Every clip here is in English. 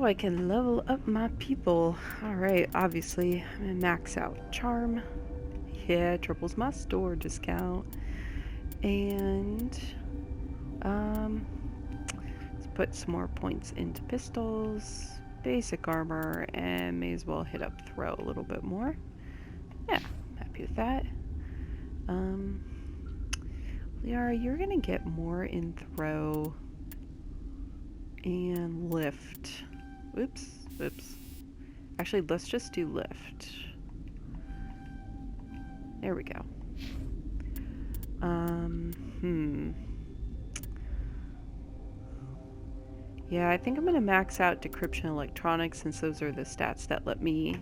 So I can level up my people. Alright, obviously, I'm gonna max out charm. Yeah, triples my store discount. And, let's put some more points into pistols, basic armor, and may as well hit up throw a little bit more. Yeah, I'm happy with that. Liara, you're gonna get more in throw and lift. Oops. Actually, let's just do lift. There we go. Yeah, I think I'm gonna max out decryption electronics since those are the stats that let me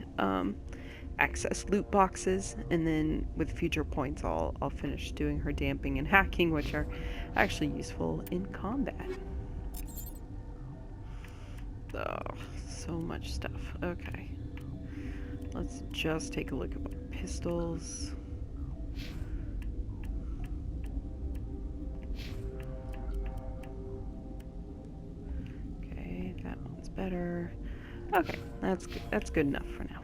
access loot boxes, and then with future points I'll finish doing her damping and hacking, which are actually useful in combat. Oh, so much stuff. Okay. Let's just take a look at my pistols. Okay, that one's better. Okay, that's good. That's good enough for now.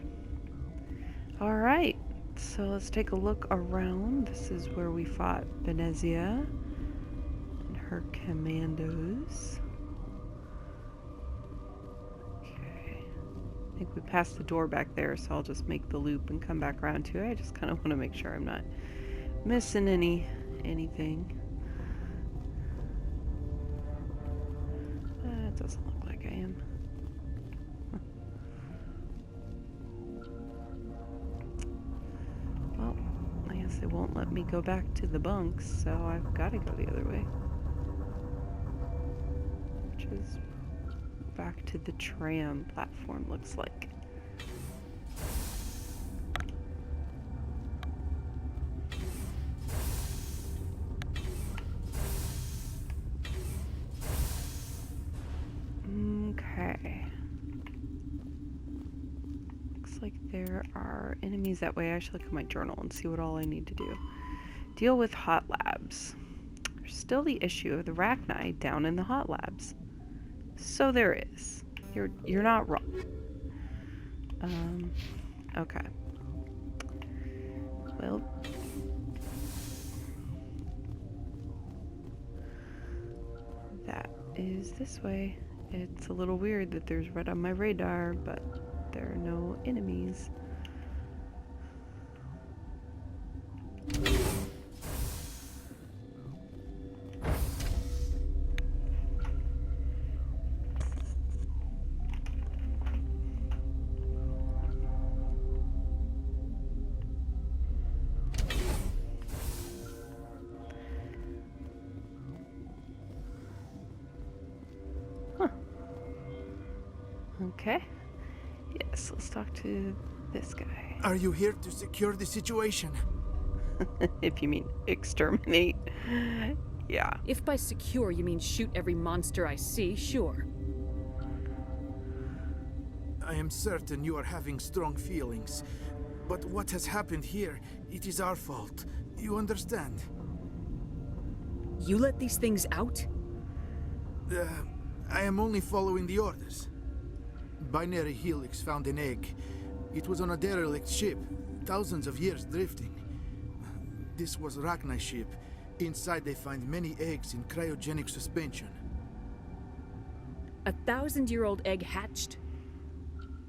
Alright, so let's take a look around. This is where we fought Venezia and her commandos. Okay. I think we passed the door back there, so I'll just make the loop and come back around to it. I just kind of want to make sure I'm not missing anything. That doesn't look like I am. Well, I guess they won't let me go back to the bunks, so I've got to go the other way. Which is back to the tram platform, looks like. Okay. Looks like there are enemies that way. I should look at my journal and see what all I need to do. Deal with hot labs. There's still the issue of the Rachni down in the hot labs. So there is. You're not wrong. Okay. Well, that is this way. It's a little weird that there's red on my radar, but there are no enemies. Okay. Yes, let's talk to this guy. Are you here to secure the situation? If you mean exterminate. Yeah. If by secure you mean shoot every monster I see, sure. I am certain you are having strong feelings. But what has happened here, it is our fault. You understand? You let these things out? I am only following the orders. Binary Helix found an egg. It was on a derelict ship, thousands of years drifting. This was Rachni's ship. Inside they find many eggs in cryogenic suspension. A 1,000-year-old egg hatched?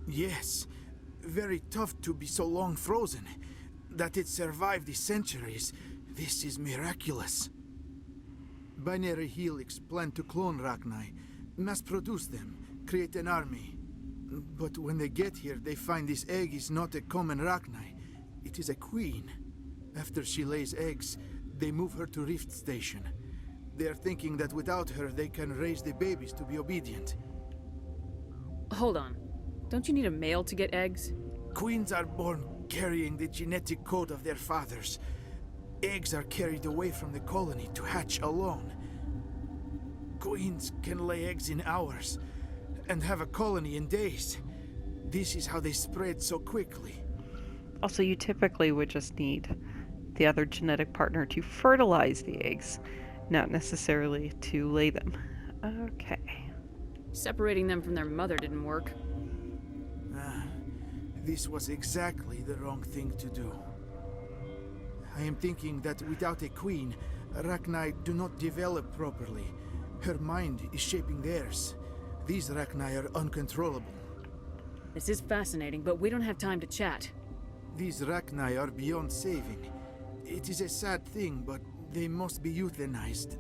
Yes. Very tough to be so long frozen. That it survived the centuries, this is miraculous. Binary Helix planned to clone Rachni, mass produce them, create an army. But when they get here, they find this egg is not a common Rachni. It is a queen. After she lays eggs, they move her to Rift Station. They are thinking that without her, they can raise the babies to be obedient. Hold on. Don't you need a male to get eggs? Queens are born carrying the genetic code of their fathers. Eggs are carried away from the colony to hatch alone. Queens can lay eggs in hours and have a colony in days. This is how they spread so quickly. Also, you typically would just need the other genetic partner to fertilize the eggs, not necessarily to lay them. Okay. Separating them from their mother didn't work. Ah, this was exactly the wrong thing to do. I am thinking that without a queen, Rachni do not develop properly. Her mind is shaping theirs. These Rachni are uncontrollable. This is fascinating, but we don't have time to chat. These Rachni are beyond saving. It is a sad thing, but they must be euthanized.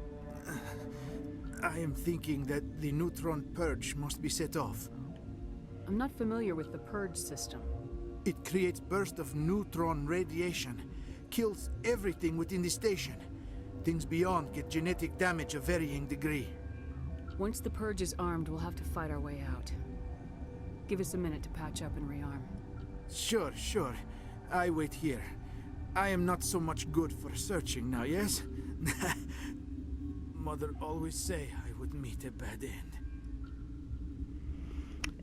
I am thinking that the neutron purge must be set off. I'm not familiar with the purge system. It creates bursts of neutron radiation, kills everything within the station. Things beyond get genetic damage of varying degree. Once the purge is armed, we'll have to fight our way out. Give us a minute to patch up and rearm. Sure. I wait here. I am not so much good for searching now, yes? Mother always say I would meet a bad end.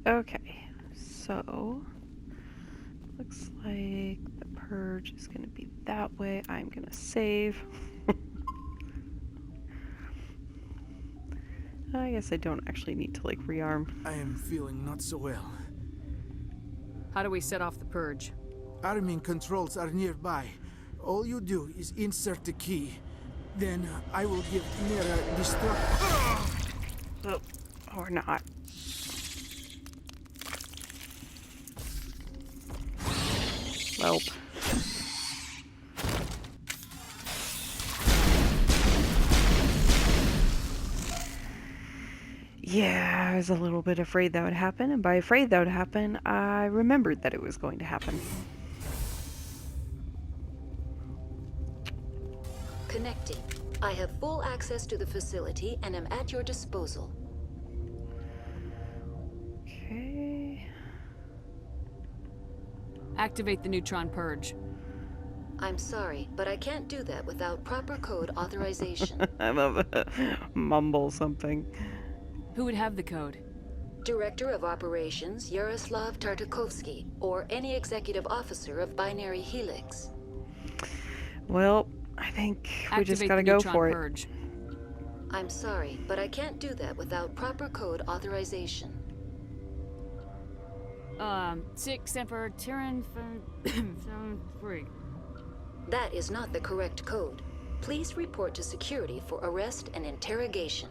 Okay, so looks like the purge is gonna be that way. I'm gonna save. I guess I don't actually need to like rearm. I am feeling not so well. How do we set off the purge? Arming controls are nearby. All you do is insert the key. Then I will give Mira destruct. Oh, or not. Well. Yeah, I was a little bit afraid that would happen, and by afraid that would happen, I remembered that it was going to happen. Connecting. I have full access to the facility and am at your disposal. Okay. Activate the neutron purge. I'm sorry, but I can't do that without proper code authorization. I love it. Mumble something. Who would have the code? Director of Operations Yaroslav Tartakovsky, or any executive officer of Binary Helix. Well, I think we just Activate gotta the go neutron for it. purge. I'm sorry, but I can't do that without proper code authorization. 6 Emperor Tyrann 3. That is not the correct code. Please report to security for arrest and interrogation.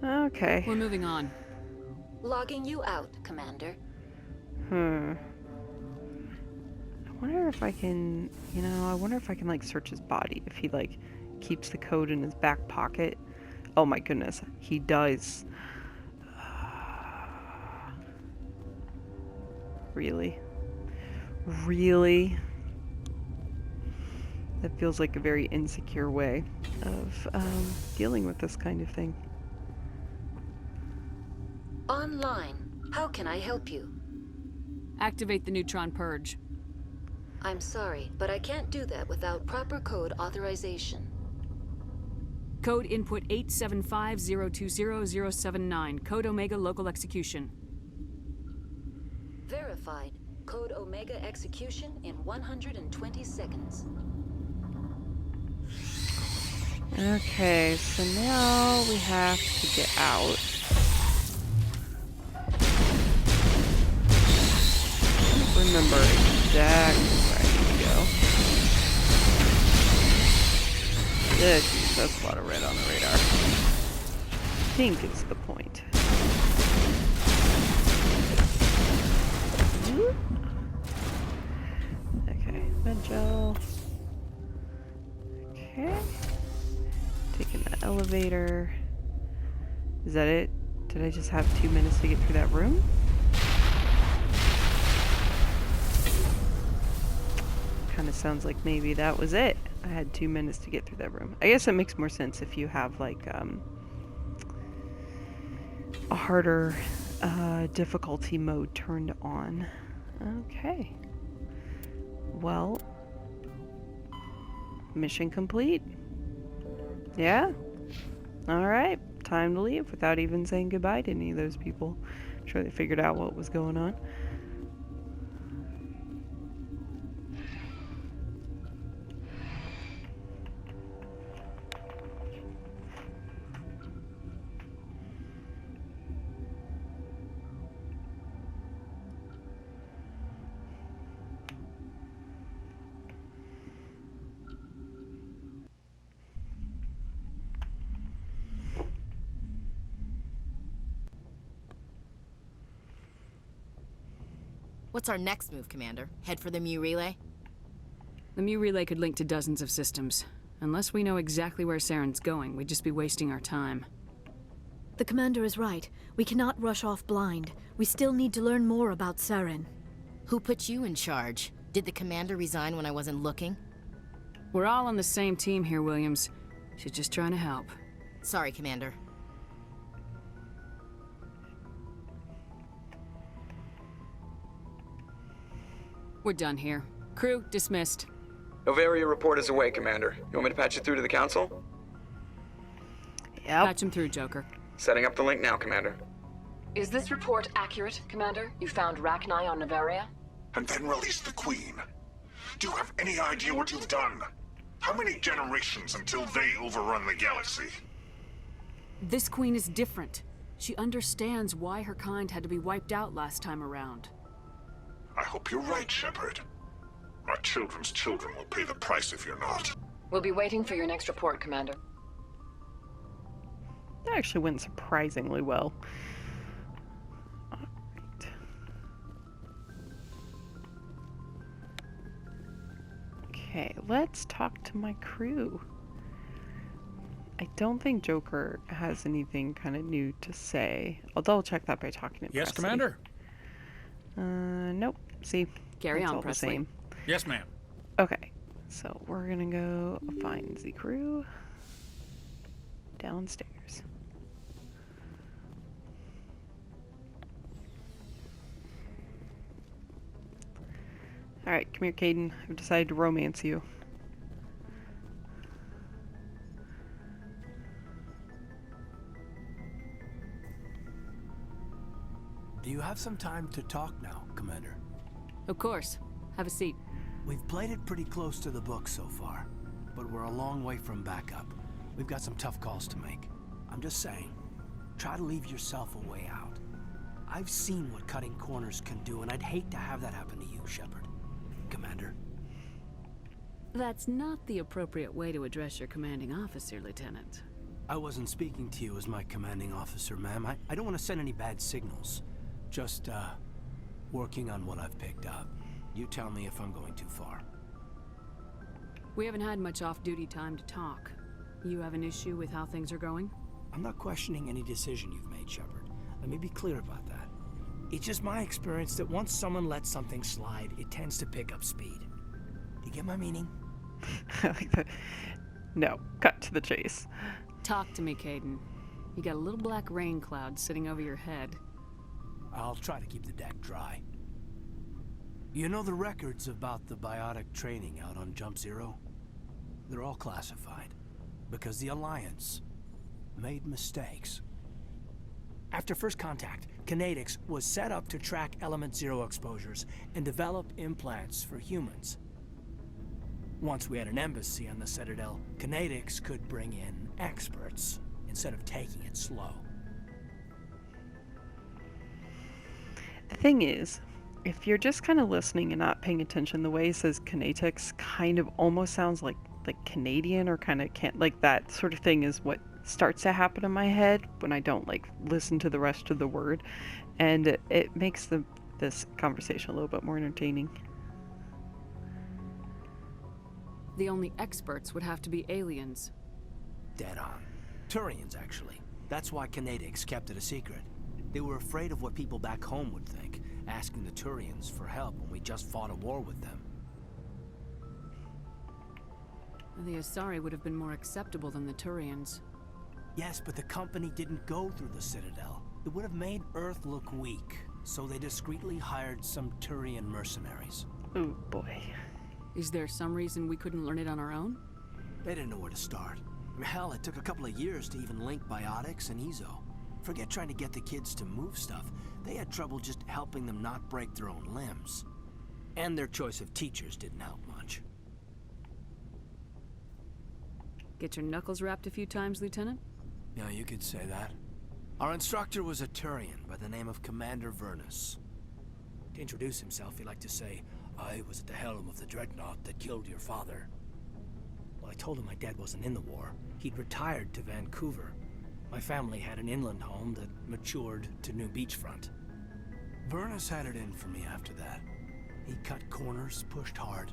Okay. We're moving on. Logging you out, Commander. I wonder if I can, I wonder if I can like search his body, if he like keeps the code in his back pocket. Oh my goodness, he does. Really? Really? That feels like a very insecure way of dealing with this kind of thing. Online. How can I help you? Activate the neutron purge. I'm sorry, but I can't do that without proper code authorization. Code input 875020079. Code Omega local execution. Verified. Code Omega execution in 120 seconds. Okay, so now we have to get out. Remember exactly where I need to go. Yeah, geez, that's a lot of red on the radar. Pink is the point. Okay, med gel. Okay. Taking the elevator. Is that it? Did I just have 2 minutes to get through that room? Kind of sounds like maybe that was it. I had 2 minutes to get through that room. I guess it makes more sense if you have like a harder difficulty mode turned on. Okay. Well, mission complete. Yeah? Alright, time to leave without even saying goodbye to any of those people. I'm sure they figured out what was going on. What's our next move, Commander? Head for the Mu relay? The Mu relay could link to dozens of systems. Unless we know exactly where Saren's going, we'd just be wasting our time. The commander is right. We cannot rush off blind. We still need to learn more about Saren. Who put you in charge? Did the commander resign when I wasn't looking? We're all on the same team here, Williams. She's just trying to help. Sorry, Commander. We're done here. Crew, dismissed. Noveria report is away, Commander. You want me to patch you through to the Council? Yep. Patch him through, Joker. Setting up the link now, Commander. Is this report accurate, Commander? You found Rachni on Noveria? And then release the Queen. Do you have any idea what you've done? How many generations until they overrun the galaxy? This queen is different. She understands why her kind had to be wiped out last time around. I hope you're right, Shepard. My children's children will pay the price if you're not. We'll be waiting for your next report, Commander. That actually went surprisingly well. Alright. Okay, let's talk to my crew. I don't think Joker has anything kind of new to say. I'll double check that by talking to Yes, Presley. Commander? Nope. See, Carry it's on, all the Presley. same. Yes, ma'am. Okay, so we're gonna go find the crew downstairs. Alright, come here, Caden. I've decided to romance you. Do you have some time to talk now, Commander? Of course. Have a seat. We've played it pretty close to the book so far, but we're a long way from backup. We've got some tough calls to make. I'm just saying, try to leave yourself a way out. I've seen what cutting corners can do, and I'd hate to have that happen to you, Shepard. Commander. That's not the appropriate way to address your commanding officer, Lieutenant. I wasn't speaking to you as my commanding officer, ma'am. I don't want to send any bad signals. Just, working on what I've picked up. You tell me if I'm going too far. We haven't had much off-duty time to talk. You have an issue with how things are going? I'm not questioning any decision you've made, Shepard. Let me be clear about that. It's just my experience that once someone lets something slide, it tends to pick up speed. Do you get my meaning? I like that. No, cut to the chase. Talk to me, Caden. You got a little black rain cloud sitting over your head. I'll try to keep the deck dry. You know the records about the biotic training out on Jump Zero? They're all classified, because the Alliance made mistakes. After first contact, Kinetics was set up to track Element Zero exposures and develop implants for humans. Once we had an embassy on the Citadel, Kinetics could bring in experts instead of taking it slow. The thing is, if you're just kind of listening and not paying attention, the way it says Kinetics kind of almost sounds like Canadian or kind of can't like that sort of thing is what starts to happen in my head when I don't like listen to the rest of the word, and it makes this conversation a little bit more entertaining. The only experts would have to be aliens. Dead on. Turians, actually. That's why Kinetics kept it a secret. They were afraid of what people back home would think, asking the Turians for help when we just fought a war with them. The Asari would have been more acceptable than the Turians. Yes, but the company didn't go through the Citadel. It would have made Earth look weak, so they discreetly hired some Turian mercenaries. Oh boy. Is there some reason we couldn't learn it on our own? They didn't know where to start. Hell, it took a couple of years to even link biotics and Ezo. Forget trying to get the kids to move stuff. They had trouble just helping them not break their own limbs. And their choice of teachers didn't help much. Get your knuckles rapped a few times, Lieutenant? Yeah, you could say that. Our instructor was a Turian by the name of Commander Vernus. To introduce himself, he liked to say, "I was at the helm of the dreadnought that killed your father." Well, I told him my dad wasn't in the war. He'd retired to Vancouver. My family had an inland home that matured to New Beachfront. Vernus had it in for me after that. He cut corners, pushed hard.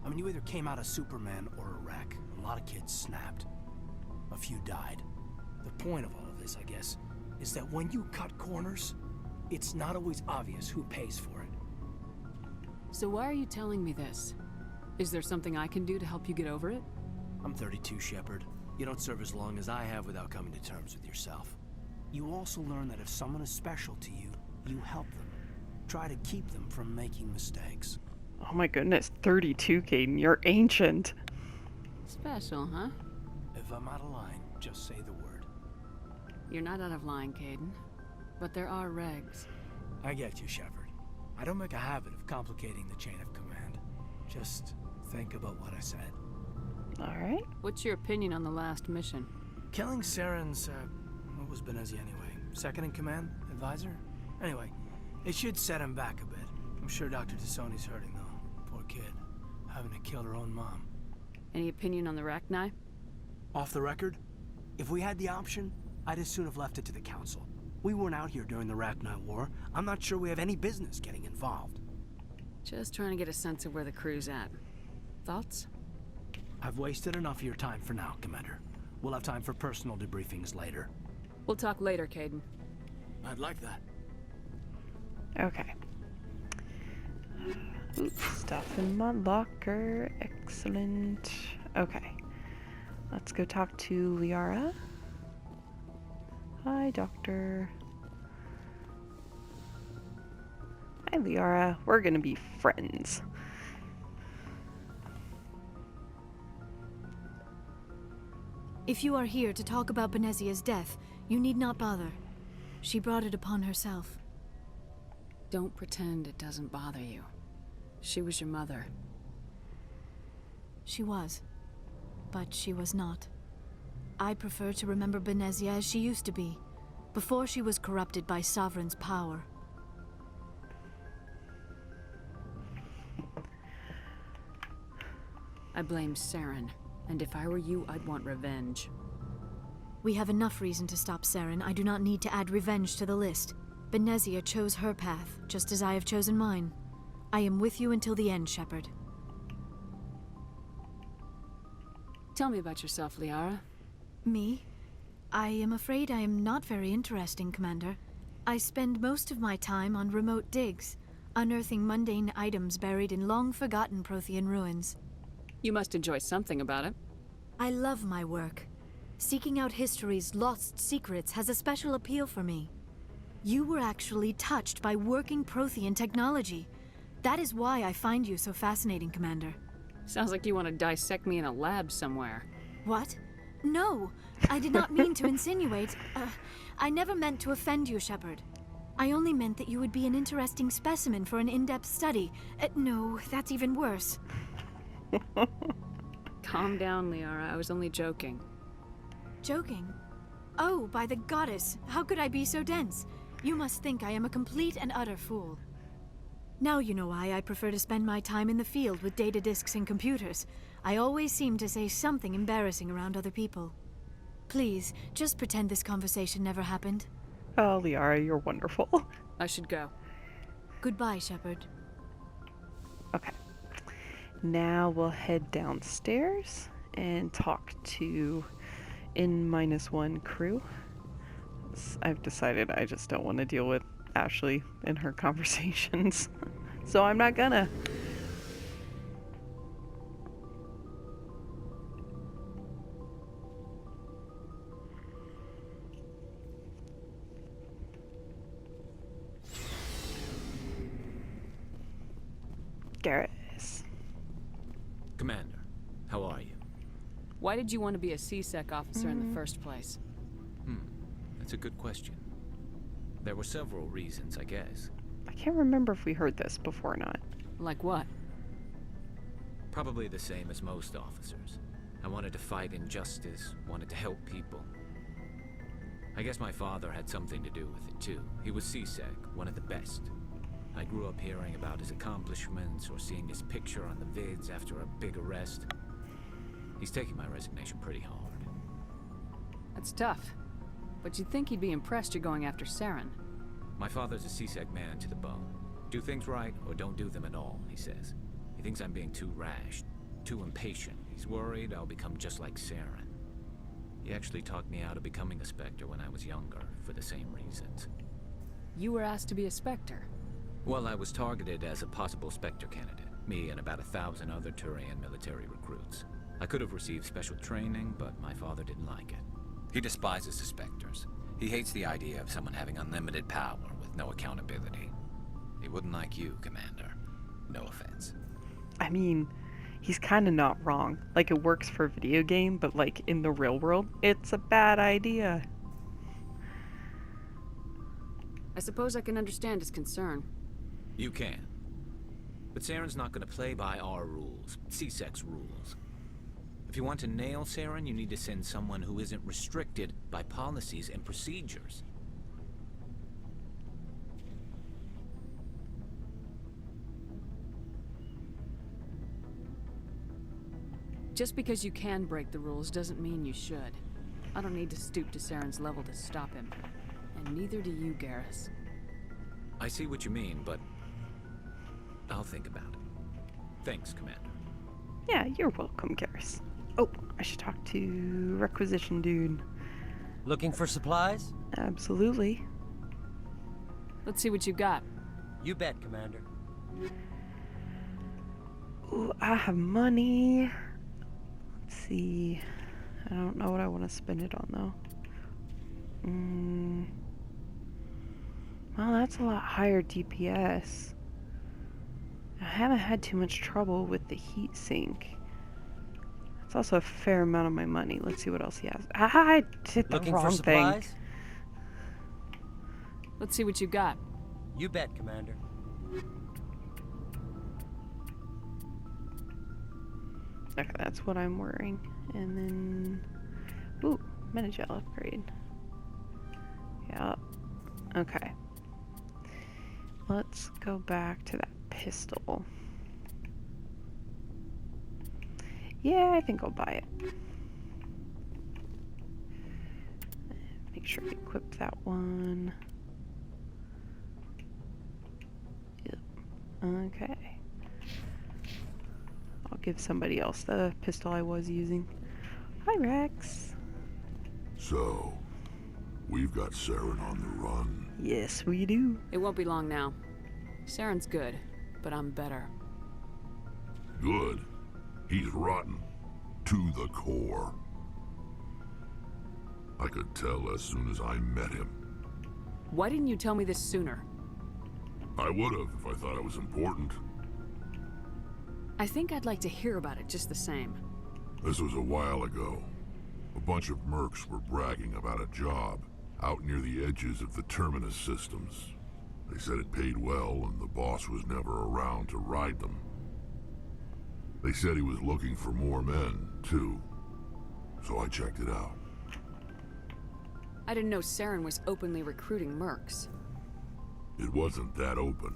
I mean, you either came out a Superman or a wreck. A lot of kids snapped. A few died. The point of all of this, I guess, is that when you cut corners, it's not always obvious who pays for it. So why are you telling me this? Is there something I can do to help you get over it? I'm 32, Shepard. You don't serve as long as I have without coming to terms with yourself. You also learn that if someone is special to you, you help them. Try to keep them from making mistakes. Oh my goodness, 32, Caden. You're ancient. Special, huh? If I'm out of line, just say the word. You're not out of line, Caden. But there are regs. I get you, Shepard. I don't make a habit of complicating the chain of command. Just think about what I said. Alright. What's your opinion on the last mission? Killing Saren's, what was Benezia anyway? Second in command? Advisor? Anyway, it should set him back a bit. I'm sure Dr. Tassoni's hurting, though. Poor kid. Having to kill her own mom. Any opinion on the Rachni? Off the record, if we had the option, I'd as soon have left it to the Council. We weren't out here during the Rachni War. I'm not sure we have any business getting involved. Just trying to get a sense of where the crew's at. Thoughts? I've wasted enough of your time for now, Commander. We'll have time for personal debriefings later. We'll talk later, Caden. I'd like that. Okay. Stuff in my locker. Excellent. Okay. Let's go talk to Liara. Hi, Doctor. Hi, Liara. We're gonna be friends. If you are here to talk about Benezia's death, you need not bother. She brought it upon herself. Don't pretend it doesn't bother you. She was your mother. She was. But she was not. I prefer to remember Benezia as she used to be, before she was corrupted by Sovereign's power. I blame Saren, and if I were you, I'd want revenge. We have enough reason to stop Saren. I do not need to add revenge to the list. Benezia chose her path, just as I have chosen mine. I am with you until the end, Shepard. Tell me about yourself, Liara. Me? I am afraid I am not very interesting, Commander. I spend most of my time on remote digs, unearthing mundane items buried in long-forgotten Prothean ruins. You must enjoy something about it. I love my work. Seeking out history's lost secrets has a special appeal for me. You were actually touched by working Prothean technology. That is why I find you so fascinating, Commander. Sounds like you want to dissect me in a lab somewhere. What? No, I did not mean to insinuate. I never meant to offend you, Shepard. I only meant that you would be an interesting specimen for an in-depth study. No, that's even worse. Calm down, Liara. I was only joking. Joking? Oh, by the goddess, how could I be so dense? You must think I am a complete and utter fool. Now you know why I prefer to spend my time in the field with data disks and computers. I always seem to say something embarrassing around other people. Please, just pretend this conversation never happened. Oh, Liara, you're wonderful. I should go. Goodbye, Shepard. Okay. Now we'll head downstairs and talk to N-1 crew. I've decided I just don't want to deal with Ashley and her conversations. So I'm not gonna. Garrus. Commander, how are you? Why did you want to be a C-Sec officer in the first place? That's a good question. There were several reasons, I guess. I can't remember if we heard this before or not. Like what? Probably the same as most officers. I wanted to fight injustice, wanted to help people. I guess my father had something to do with it too. He was C-Sec, one of the best. I grew up hearing about his accomplishments or seeing his picture on the vids after a big arrest. He's taking my resignation pretty hard. That's tough. But you'd think he'd be impressed you're going after Saren. My father's a CSEC man to the bone. Do things right, or don't do them at all, he says. He thinks I'm being too rash, too impatient. He's worried I'll become just like Saren. He actually talked me out of becoming a Spectre when I was younger, for the same reasons. You were asked to be a Spectre? Well, I was targeted as a possible Spectre candidate. Me and about 1,000 other Turian military recruits. I could have received special training, but my father didn't like it. He despises the Spectres. He hates the idea of someone having unlimited power with no accountability. He wouldn't like you, Commander. No offense. I mean, he's kind of not wrong. Like, it works for a video game, but like in the real world, it's a bad idea. I suppose I can understand his concern. You can. But Saren's not going to play by our rules, CSEC's rules. If you want to nail Saren, you need to send someone who isn't restricted by policies and procedures. Just because you can break the rules doesn't mean you should. I don't need to stoop to Saren's level to stop him. And neither do you, Garrus. I see what you mean, but I'll think about it. Thanks, Commander. Yeah, you're welcome, Garrus. Oh, I should talk to Requisition Dude. Looking for supplies? Absolutely. Let's see what you got. You bet, Commander. Ooh, I have money. Let's see. I don't know what I want to spend it on, though. Well, that's a lot higher DPS. I haven't had too much trouble with the heat sink. It's also a fair amount of my money. Let's see what else he has. I did the Looking wrong for supplies? thing. Let's see what you got. You bet, Commander. Okay, that's what I'm wearing. And then... Ooh, Metagel upgrade. Yep. Okay. Let's go back to that pistol. Yeah, I think I'll buy it. Make sure I equip that one. Yep. Okay. I'll give somebody else the pistol I was using. Hi, Rex. So, we've got Saren on the run. Yes, we do. It won't be long now. Saren's good, but I'm better. Good. He's rotten. To the core. I could tell as soon as I met him. Why didn't you tell me this sooner? I would have if I thought it was important. I think I'd like to hear about it just the same. This was a while ago. A bunch of mercs were bragging about a job out near the edges of the Terminus systems. They said it paid well and the boss was never around to ride them. They said he was looking for more men, too. So I checked it out. I didn't know Saren was openly recruiting mercs. It wasn't that open,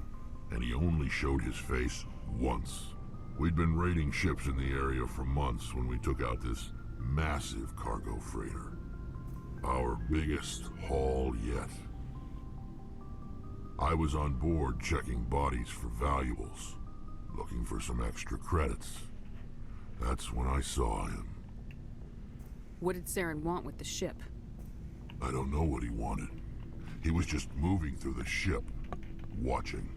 and he only showed his face once. We'd been raiding ships in the area for months when we took out this massive cargo freighter. Our biggest haul yet. I was on board checking bodies for valuables, looking for some extra credits. That's when I saw him. What did Saren want with the ship? I don't know what he wanted. He was just moving through the ship, watching.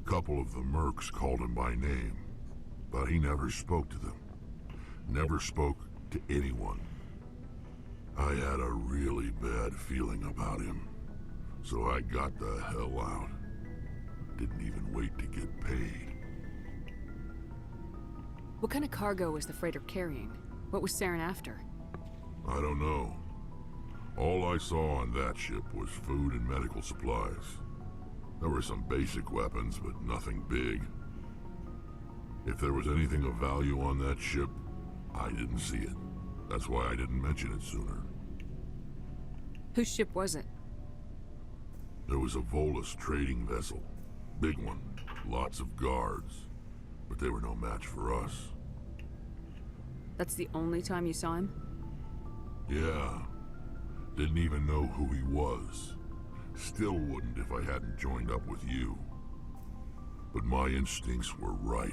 A couple of the mercs called him by name, but he never spoke to them. Never spoke to anyone. I had a really bad feeling about him, so I got the hell out. Didn't even wait to get paid. What kind of cargo was the freighter carrying? What was Saren after? I don't know. All I saw on that ship was food and medical supplies. There were some basic weapons, but nothing big. If there was anything of value on that ship, I didn't see it. That's why I didn't mention it sooner. Whose ship was it? There was a Volus trading vessel. Big one. Lots of guards. But they were no match for us. That's the only time you saw him? Yeah. Didn't even know who he was. still wouldn't if I hadn't joined up with you. But my instincts were right.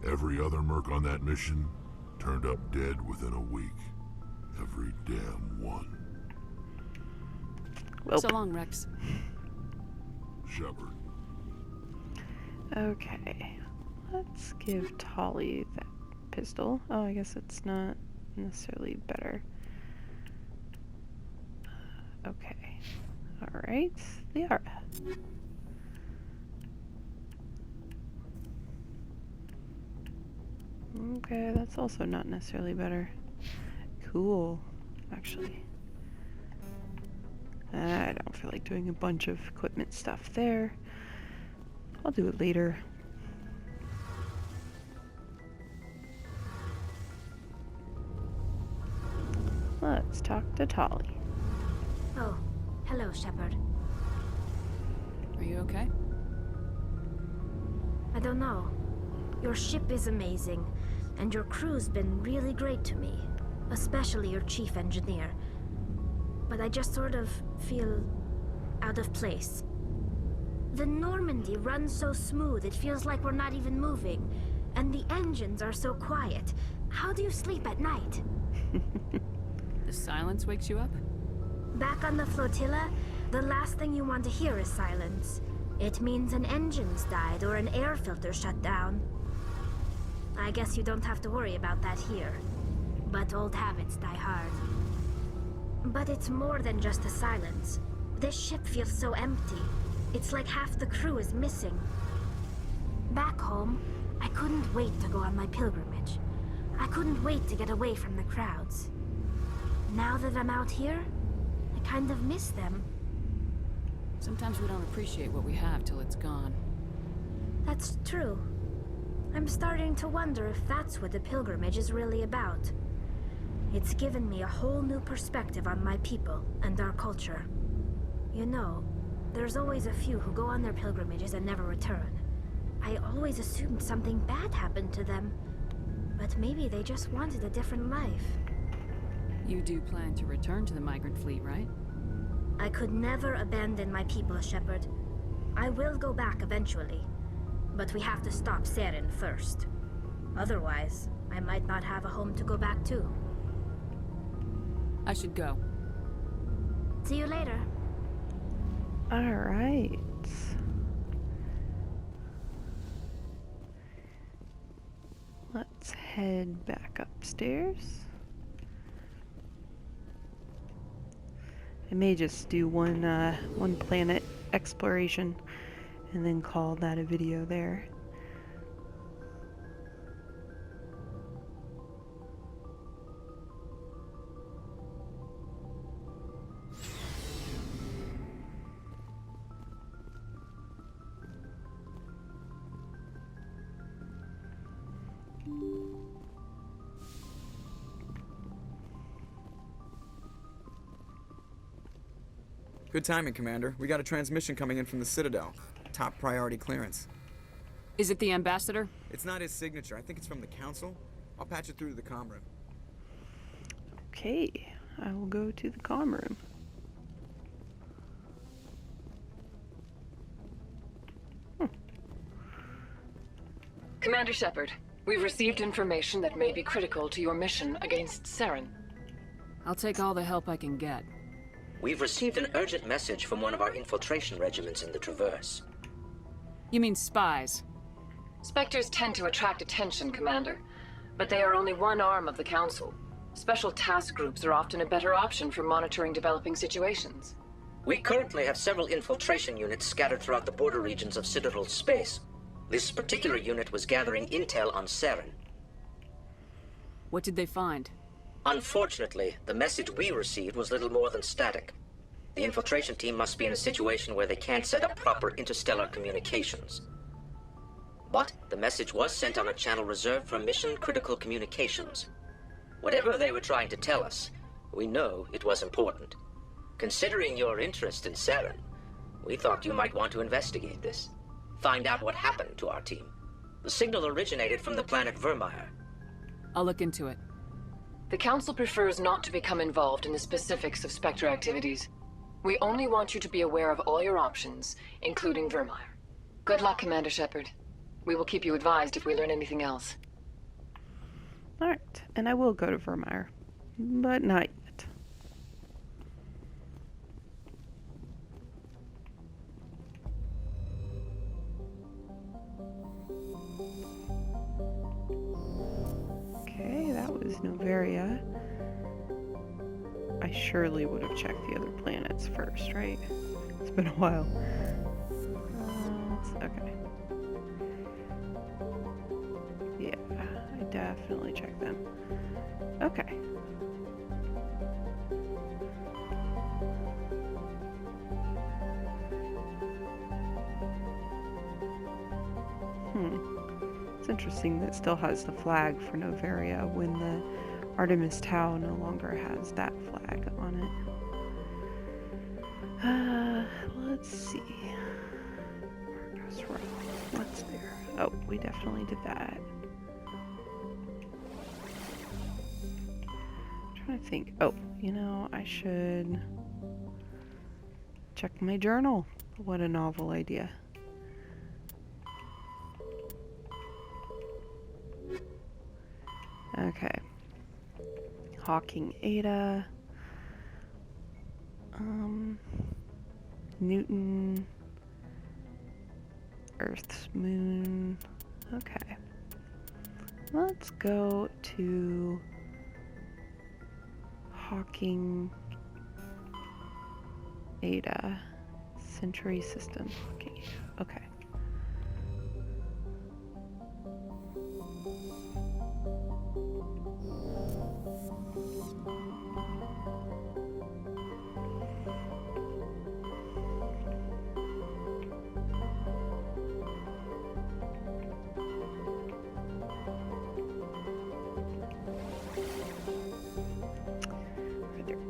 Every other merc on that mission turned up dead within a week. Every damn one. Well. So long, Rex. Shepard. Okay. Let's give Tali that pistol. Oh, I guess it's not necessarily better. Okay. Alright. Liara. Okay, that's also not necessarily better. Cool, actually. I don't feel like doing a bunch of equipment stuff there. I'll do it later. Let's talk to Tali. Oh, hello, Shepard. Are you okay? I don't know. Your ship is amazing, and your crew's been really great to me, especially your chief engineer. But I just sort of feel out of place. The Normandy runs so smooth it feels like we're not even moving, and the engines are so quiet. How do you sleep at night? The silence wakes you up? Back on the flotilla, the last thing you want to hear is silence. It means an engine's died or an air filter shut down. I guess you don't have to worry about that here. But old habits die hard. But it's more than just the silence. This ship feels so empty. It's like half the crew is missing. Back home, I couldn't wait to go on my pilgrimage. I couldn't wait to get away from the crowds. Now that I'm out here, I kind of miss them. Sometimes we don't appreciate what we have till it's gone. That's true. I'm starting to wonder if that's what the pilgrimage is really about. It's given me a whole new perspective on my people and our culture. You know, there's always a few who go on their pilgrimages and never return. I always assumed something bad happened to them. But maybe they just wanted a different life. You do plan to return to the migrant fleet, right? I could never abandon my people, Shepard. I will go back eventually. But we have to stop Saren first. Otherwise, I might not have a home to go back to. I should go. See you later. Alright. Let's head back upstairs. I may just do one planet exploration and then call that a video there. Good timing, Commander. We got a transmission coming in from the Citadel. Top priority clearance. Is it the Ambassador? It's not his signature. I think it's from the Council. I'll patch it through to the comm room. Okay, I will go to the comm room. Commander Shepard, we've received information that may be critical to your mission against Saren. I'll take all the help I can get. We've received an urgent message from one of our infiltration regiments in the Traverse. You mean spies? Spectres tend to attract attention, Commander, but they are only one arm of the Council. Special task groups are often a better option for monitoring developing situations. We currently have several infiltration units scattered throughout the border regions of Citadel space. This particular unit was gathering intel on Saren. What did they find? Unfortunately, the message we received was little more than static. The infiltration team must be in a situation where they can't set up proper interstellar communications. But the message was sent on a channel reserved for mission-critical communications. Whatever they were trying to tell us, we know it was important. Considering your interest in Saren, we thought you might want to investigate this. Find out what happened to our team. The signal originated from the planet Vermeer. I'll look into it. The Council prefers not to become involved in the specifics of Spectre activities. We only want you to be aware of all your options, including Vermeer. Good luck, Commander Shepard. We will keep you advised if we learn anything else. Alright, and I will go to Vermeer, but not yet. Okay, that was Noveria. I surely would have checked the other planets first, right? It's been a while. Okay. Yeah, I definitely checked them. Okay. It's interesting that it still has the flag for Noveria when the Artemis Tau no longer has that flag on it. Let's see. Marcos Row. What's there? Oh, we definitely did that. I'm trying to think. Oh, you know, I should check my journal. What a novel idea. Okay. Hawking Ada. Newton. Earth's moon. Okay. Let's go to Hawking Ada. Century System. Hawking Ada. Okay.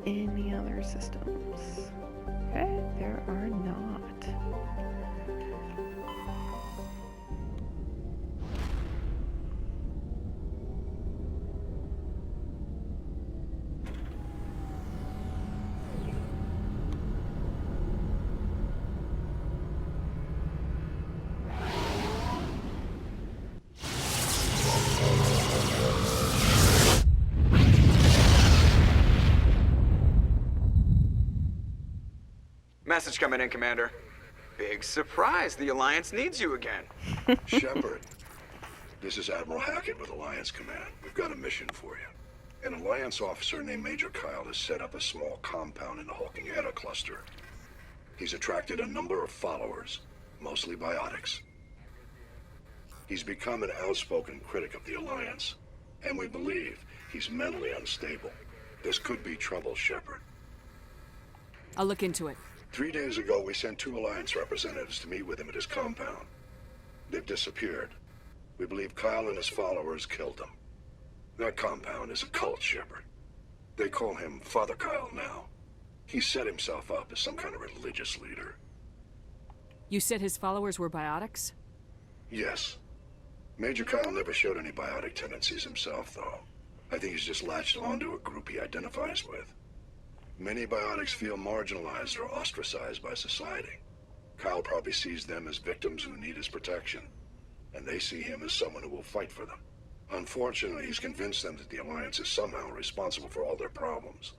Any other systems? Okay, there are not. Message coming in, Commander. Big surprise, the Alliance needs you again. Shepard, this is Admiral Hackett with Alliance Command. We've got a mission for you. An Alliance officer named Major Kyle has set up a small compound in the Hawking Eta cluster. He's attracted a number of followers, mostly biotics. He's become an outspoken critic of the Alliance, and we believe he's mentally unstable. This could be trouble, Shepard. I'll look into it. 3 days ago, we sent 2 Alliance representatives to meet with him at his compound. They've disappeared. We believe Kyle and his followers killed them. That compound is a cult, Shepard. They call him Father Kyle now. He set himself up as some kind of religious leader. You said his followers were biotics? Yes. Major Kyle never showed any biotic tendencies himself, though. I think he's just latched onto a group he identifies with. Many biotics feel marginalized or ostracized by society. Kyle probably sees them as victims who need his protection, and they see him as someone who will fight for them. Unfortunately, he's convinced them that the Alliance is somehow responsible for all their problems.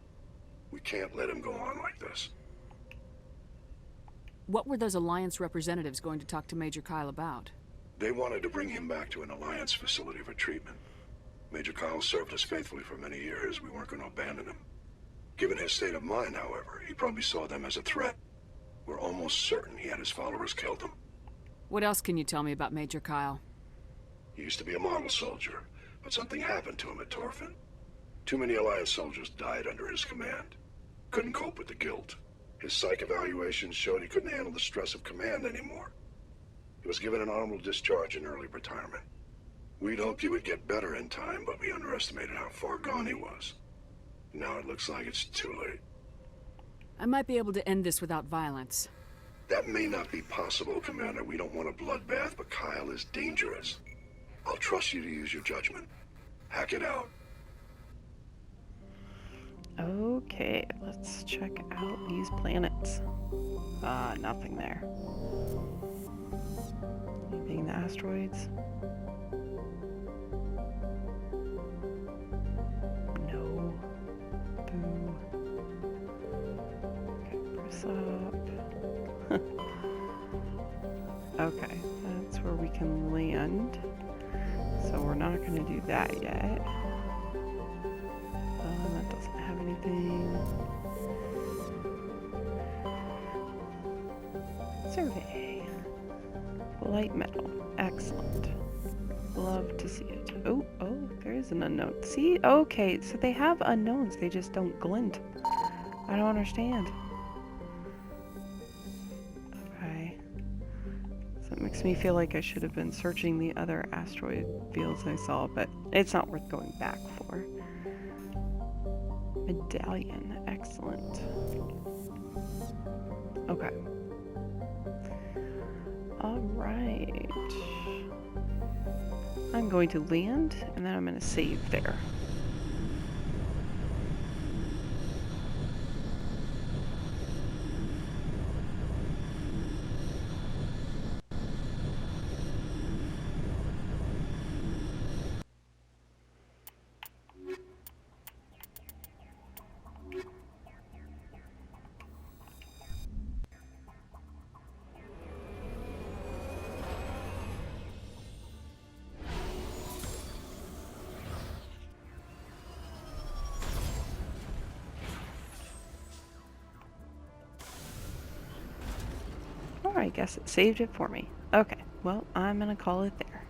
We can't let him go on like this. What were those Alliance representatives going to talk to Major Kyle about? They wanted to bring him back to an Alliance facility for treatment. Major Kyle served us faithfully for many years. We weren't going to abandon him. Given his state of mind, however, he probably saw them as a threat. We're almost certain he had his followers killed him. What else can you tell me about Major Kyle? He used to be a model soldier, but something happened to him at Torfin. Too many Alliance soldiers died under his command. Couldn't cope with the guilt. His psych evaluations showed he couldn't handle the stress of command anymore. He was given an honorable discharge in early retirement. We'd hoped he would get better in time, but we underestimated how far gone he was. Now it looks like it's too late. I might be able to end this without violence. That may not be possible, Commander. We don't want a bloodbath, but Kyle is dangerous. I'll trust you to use your judgment. Hack it out. Okay, let's check out these planets. Nothing there. Anything in the asteroids? No. Boo. Okay, press up. Okay, that's where we can land. So we're not going to do that yet. That doesn't have anything. Survey. Light metal. Excellent. Love to see it. Oh, there is an unknown. See? Okay, so they have unknowns. They just don't glint. I don't understand. Okay. So it makes me feel like I should have been searching the other asteroid fields I saw, but it's not worth going back for. Medallion. Excellent. Okay. Alright. I'm going to land, and then I'm going to save there. I guess it saved it for me. Okay, well, I'm gonna call it there.